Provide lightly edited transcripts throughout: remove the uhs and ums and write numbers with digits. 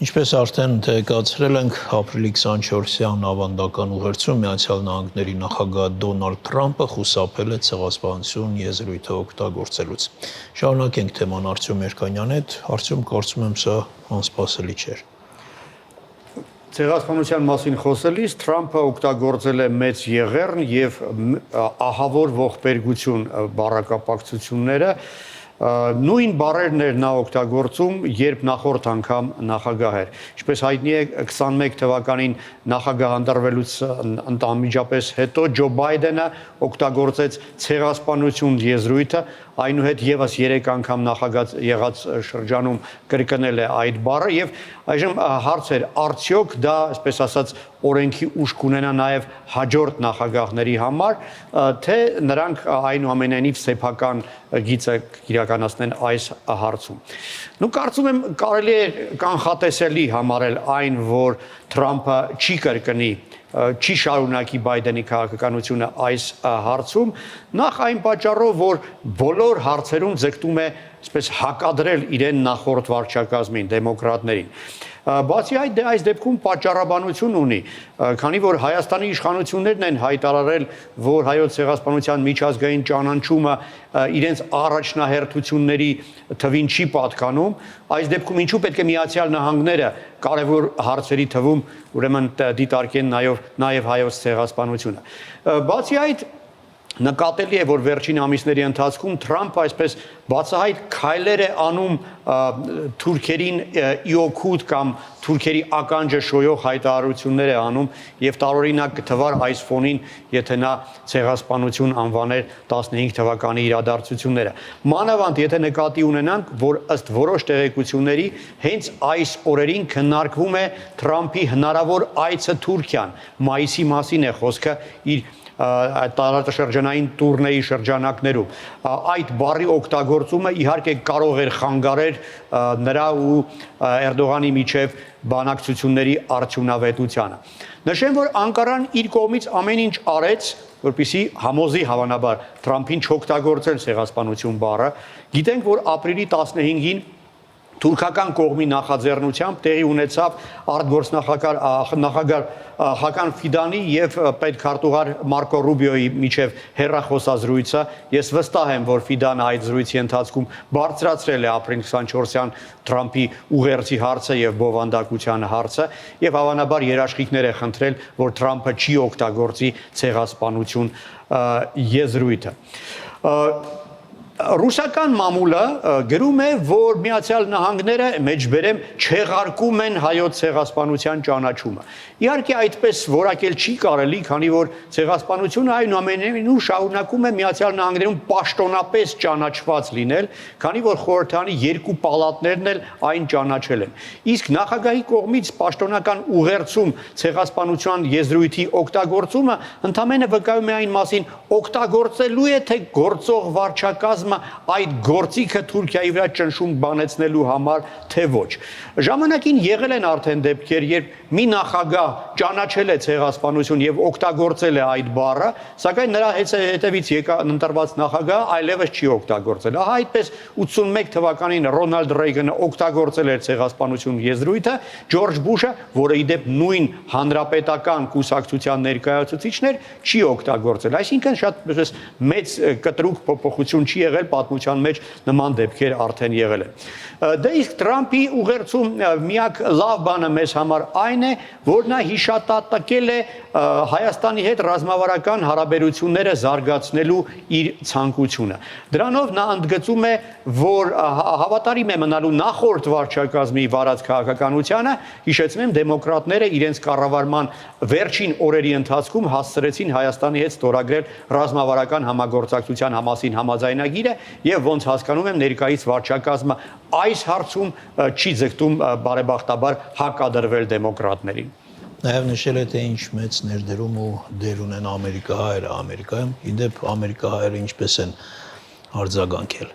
Ինչպես արդեն տեղեկացրել ենք, ապրիլի 24-յան ավանդական ուղերձում Միացյալ Նահանգների նախագահ Դոնալդ Թրամփը խուսափել է ցեղասպանություն եզրույթը օգտագործելուց։ Շարունակենք թեման Արտյոմ Երկանյանի հետ, Արտյոմ, կարծում եմ սա անսպասելի չէր։ Ցեղասպանության մասին խոսելիս Թրամփը օգտագործել է մեծ եղեռն եւ ահավոր ողբերգություն բառակապակցությունները նույն բառերն էր նա օգտագործում, երբ նախորդ անգամ նախագահ էր։ Ինչպես հայտնի է 21 թվականին նախագահ ընտրվելուց անմիջապես հետո Ջո Բայդենը օգտագործեց ցեղասպանություն եզրույթը, այնուհետ եւս 3 անգամ նախագահ եղած շրջանում կրկնել է այդ բառը եւ այժմ հարց էր արդյոք դա, այսպես ասած, օրենքի ուժ կունենա նաեւ հաջորդ նախագահների համար, թե նրանք այնուամենայնիվ սեփական գիծը իրականացնեն այս հարցում։ Նու կարծում եմ կարելի է կանխատեսելի համարել այն, որ Թրամփը չի կրկնի չի շարունակի Բայդենի քաղաքականությունը այս հարցում, նախ այն պատճառով, որ բոլոր հարցերում ձգտում է այսպես հակադրել իրեն նախորդ վարչակազմին, դեմոկրատներին։ Բացի այդ, այս դեպքում պատճառաբանություն ունի, քանի որ Հայաստանի իշխանություններն են հայտարարել, որ հայոց ցեղասպանության միջազգային ճանաչումը իրենց առաջնահերթությունների թվին չի պատկանում, այս դեպքում ինչու պետք է Միացյալ Նահանգները կարևոր հարցերի թվում ուրեմն դիտարկեն նաև հայոց ցեղասպանությունը։ Բացի այդ, նկատելի է, որ վերջին ամիսների ընթացքում Թրամփը այսպես բացահայտ քայլեր է անում թուրքերին իօքուտ կամ թուրքերի ականջը շոյող հայտարարություններ է անում եւ տարօրինակ կթվար այս ֆոնին, եթե նա ցեղասպանություն անվաներ 15 թվականի իրադարձությունները։ Մանավանդ եթե նկատի ունենանք, որ ըստ որոշ տեղեկությունների հենց այս օրերին քննարկվում է Թրամփի հնարավոր այցը Թուրքիան, մայիսի մասին է խոսքը իր տարածաշրջանային տուրնեի շրջանակներում։ Այդ բառի օգտագործումը իհարկե կարող էր խանգարել նրա ու Էրդողանի միջև բանակցությունների արդյունավետությանը։ Նշեմ, որ Անկարան իր կողմից ամեն ինչ արեց, որպեսզի համոզի հավանաբար Թրամփին չօգտագործել ցեղասպանություն բառը։ Գիտենք, որ ապրիլի 15-ին թուրքական կողմի նախաձեռնությամբ տեղի ունեցավ արտգործնախագահ Հական Ֆիդանի եւ պետքարտուղար Մարկո Ռուբիոյի միջև հեռախոսազրույցը։ Ես վստահ եմ, որ Ֆիդանը այդ զրույցի ընթացքում բարձրացրել է ապրիլ 24-յան Թրամփի ուղերձի հարցը եւ բովանդակության հարցը եւ հավանաբար երաշխիքներ է խնդրել, որ Թրամփը չի օգտագործի ցեղասպանություն եզրույթը։ Ռուսական մամուլը գրում է, որ Միացյալ Նահանգները մեջբերեմ չեղարկում են հայոց ցեղասպանության ճանաչումը։ Իհարկե այդպես որակել չի կարելի, քանի որ ցեղասպանությունը այնուամենայնիվ շարունակում է Միացյալ Նահանգներում պաշտոնապես ճանաչված լինել, քանի որ խորհրդանի 2 պալատներն էլ այն ճանաչել են։ Իսկ նախագահի կողմից պաշտոնական ուղերձում ցեղասպանության եզրույթի օգտագործումը ընդհանրապես վկայում է այն մասին, օգտագործելու է թե գործող վարչակազմը այդ գործիքը Թուրքիայի վրա ճնշում բանեցնելու համար, թե ոչ։ Ժամանակին եղել են արդեն դեպքեր, երբ մի նախագահ ճանաչել է ցեղասպանություն եւ օգտագործել է այդ բառը, սակայն նրա հետևից ընտրված նախագահը այլևս չի օգտագործել։ Ահա այդպես 81 թվականին Ռոնալդ Ռեյգանը օգտագործել էր ցեղասպանություն եզրույթը, Ջորջ Բուշը, որը ի դեպ նույն հանրապետական կուսակցության ներկայացուցիչն էր, չի օգտագործել։ Այսինքն շատ մեծ կտրուկ փոփոխություն չի եղել, պատմության մեջ նման դեպքեր արդեն եղել են։ Դե իսկ Թրամփի ուղերձում միակ լավ բանը մեզ համար այն է, որ նա հիշատակել է Հայաստանի հետ ռազմավարական հարաբերությունները զարգացնելու իր ցանկությունը։ Դրանով նա ընդգծում է, որ հավատարիմ է մնալու նախորդ վարչակազմի վարած քաղաքականությանը, հիշեցնեմ, դեմոկրատները իրենց կառավարման վերջին օրերի ընթացքում հասցրեցին Հայաստանի հետ ստորագրել ռազմավարական համագործակցության մասին համաձայնագիրը եւ ոնց հասկանում եմ ներկայիս վարչակազմը այս հարցում չի ձգտում բարեբախտաբար հակադրվել դեմոկրատներին։ Նաև նշել է, թե ինչ մեծ ներդրում ու դեր ունեն ամերիկահայերը Ամերիկայում, իդեպ ամերիկահայերը ինչպես են արձագանքել։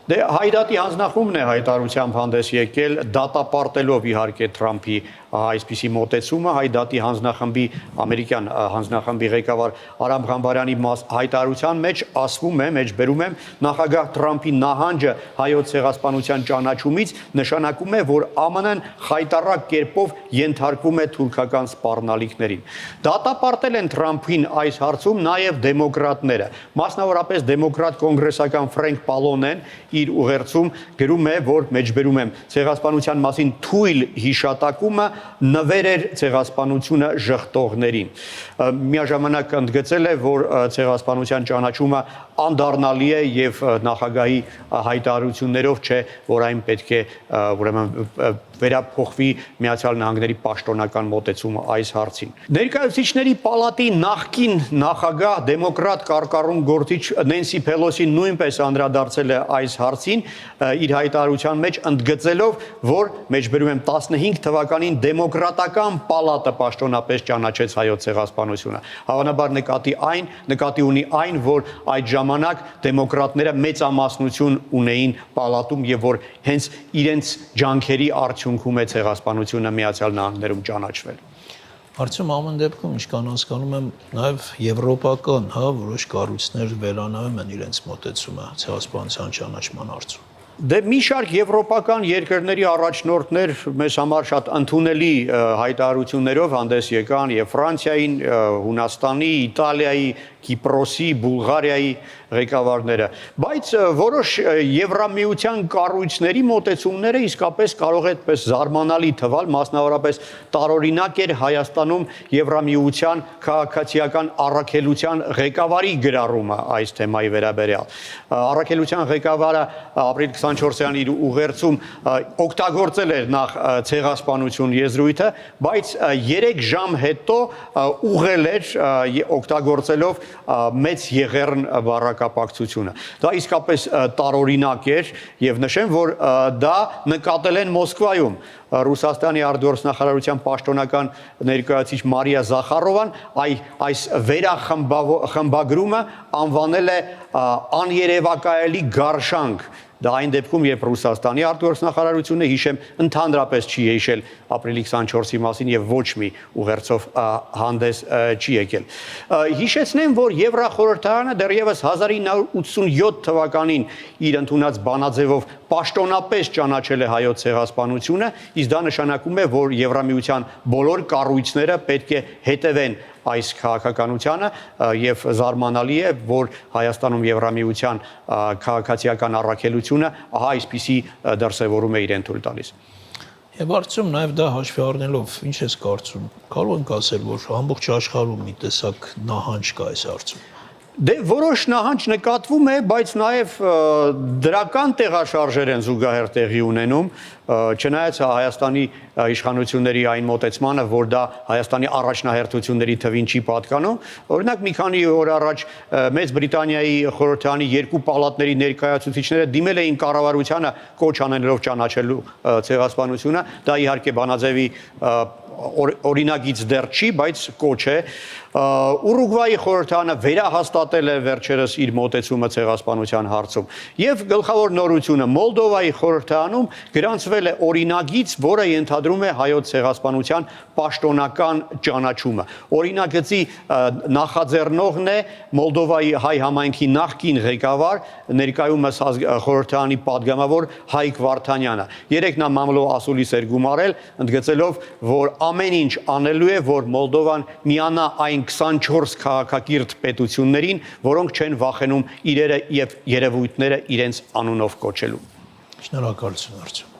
Դե Հայդատի հանձնախումբն է հայտարարությամբ հանդես եկել, դատապարտելով իհարկե Թրամփի այսպիսի մոտեցումը հայ դատի հանձնախմբի ամերիկյան հանձնախմբի ղեկավար Արամ Ղամբարյանի հայտարարության մեջ ասվում է, մեջբերում եմ, նախագահ Թրամփի նահանջը հայոց ցեղասպանության ճանաչումից նշանակում է, որ ԱՄՆ-ն խայտառակ կերպով ենթարկվում է թուրքական սպառնալիքներին։ Դատապարտել են Թրամփին այս հարցում նաև դեմոկրատները, մասնավորապես դեմոկրատ կոնգրեսական Ֆրենկ Պալոնեն իր ուղերձում գրում է, որ մեջբերում եմ, ցեղասպանության մասին թույլ հիշատակումը նվեր էր ցեղասպանությունը ժխտողներին։ Միաժամանակ ընդգծել է, որ ցեղասպանության ճանաչումը անդառնալի է եւ նախագահի հայտարարություններով չէ, որ այն պետք է ուրեմն վերափոխվի Միացյալ Նահանգների պաշտոնական մոտեցումը այս հարցին։ Ներկայացուցիչների պալատի նախկին նախագահ դեմոկրատ կարկառուն գործիչ Նենսի Փելոսին նույնպես անդրադարձել է այս հարցին իր հայտարարության մեջ ընդգծելով, որ մեջբերում եմ 15 թվականին դեմոկրատական պալատը պաշտոնապես ճանաչեց հայոց ցեղասպանությունը։ Հավանաբար նկատի ունի այն, որ այդ ժամանակ դեմոկրատները մեծամասնություն ունեին պալատում եւ որ հենց իրենց ջանքերի արդյունքում է ցեղասպանությունը Միացյալ Նահանգներում ճանաչվել։ Հարցում ամեն դեպքում, ինչքան հասկանում եմ, նաև եվրոպական, որոշ կառույցներ վերանայում են իրենց մոտեցումը ցեղասպանության ճանաչման հարցում։ Դե մի շարք եվրոպական երկրների առաջնորդներ մեզ համար շատ ընդունելի հայտարարություններով հանդես եկան եւ Ֆրանսիային, Հունաստանի, Իտալիայի, Կիպրոսի, Բուլղարիայի ղեկավարները, բայց որոշ Եվրամիության կառույցների մոտեցումները իսկապես կարող է այդպես զարմանալի թվալ, մասնավորապես տարօրինակ էր Հայաստանում Եվրամիության քաղաքացիական առաքելության ղեկավարի գրառումը այս թեմայի վերաբերյալ։ Առաքելության ղեկավարը ապրիլ 24-յան իր ուղերձում օգտագործել էր նախ ցեղասպանություն եզրույթը, բայց 3 ժամ հետո ուղղել էր օգտագործելով մեծ եղեռն բառակապակցությունը։ Դա իսկապես տարօրինակ էր եւ նշեմ, որ դա նկատել են Մոսկվայում։ Ռուսաստանի արտգործնախարարության պաշտոնական ներկայացուցիչ Մարիա Զախարովան այս վերախմբագրումը անվանել է աներևակայելի գարշանք։ Դա այն դեպքում, երբ Ռուսաստանի արտգործնախարարությունը հիշեմ ընդհանրապես չի հիշել ապրիլի 24-ի մասին եւ ոչ մի ուղերձով հանդես չի եկել։ Հիշեցնեմ, որ Եվրախորհրդարանը դեռևս 1987 թվականին իր ընդունած բանաձևով պաշտոնապես ճանաչել է հայոց ցեղասպանությունը, իսկ դա նշանակում է, որ Եվրամիության բոլոր կառույցները պետք է հետևեն այս քաղաքականությանը եւ զարմանալի է, որ Հայաստանում Եվրամիության քաղաքացիական առաքելությունը ահա այսպիսի դրսևորում է իրեն թույլ տալիս։ Եվ արդյոք նաև դա հաշվի առնելով, ինչ ես կարծում, կարող ենք ասել, որ ամբողջ աշխարհում մի տեսակ նահանջ կա այս հարցում։ Դե որոշ նահանջ նկատվում է, բայց նաև դրական տեղաշարժեր են զուգահեռ տեղի ունենում, չնայած Հայաստանի իշխանությունների այն մոտեցմանը, որ դա Հայաստանի առաջնահերթությունների թվին չի պատկանում, օրինակ մի քանի օր առաջ Մեծ Բրիտանիայի խորհրդարանի 2 պալատների ներկայացուցիչները դիմել էին կառավարությանը կոչ անելով ճանաչելու ցեղասպանությունը, դա իհարկե բանաձևի օրինագիծ դեռ չի, բայց կոչ է։ Ուրուգվայի խորհրդարանը վերահաստատել է վերջերս իր մոտեցումը ցեղասպանության հարցում։ Եվ գլխավոր նորությունը Մոլդովայի խորհրդարանում գրանցվել է օրինագիծ, որը ենթադրում է հայոց ցեղասպանության պաշտոնական ճանաչումը։ Օրինագծի նախաձեռնողն է Մոլդովայի հայ համայնքի նախկին ղեկավար, ներկայումս խորհրդարանի падգամավոր Հայկ Վարդանյանը։ Երեկ նա մամլո ասուլիս էր գումարել, ընդգծելով, որ ամեն ինչ անելու է, որ Մոլդովան միանա այն 24 քաղաքակիրթ պետություններին, որոնք չեն վախենում իրերը եւ երևույթները իրենց անունով կոչելու։ Շնորհակալություն, Արտյոմ։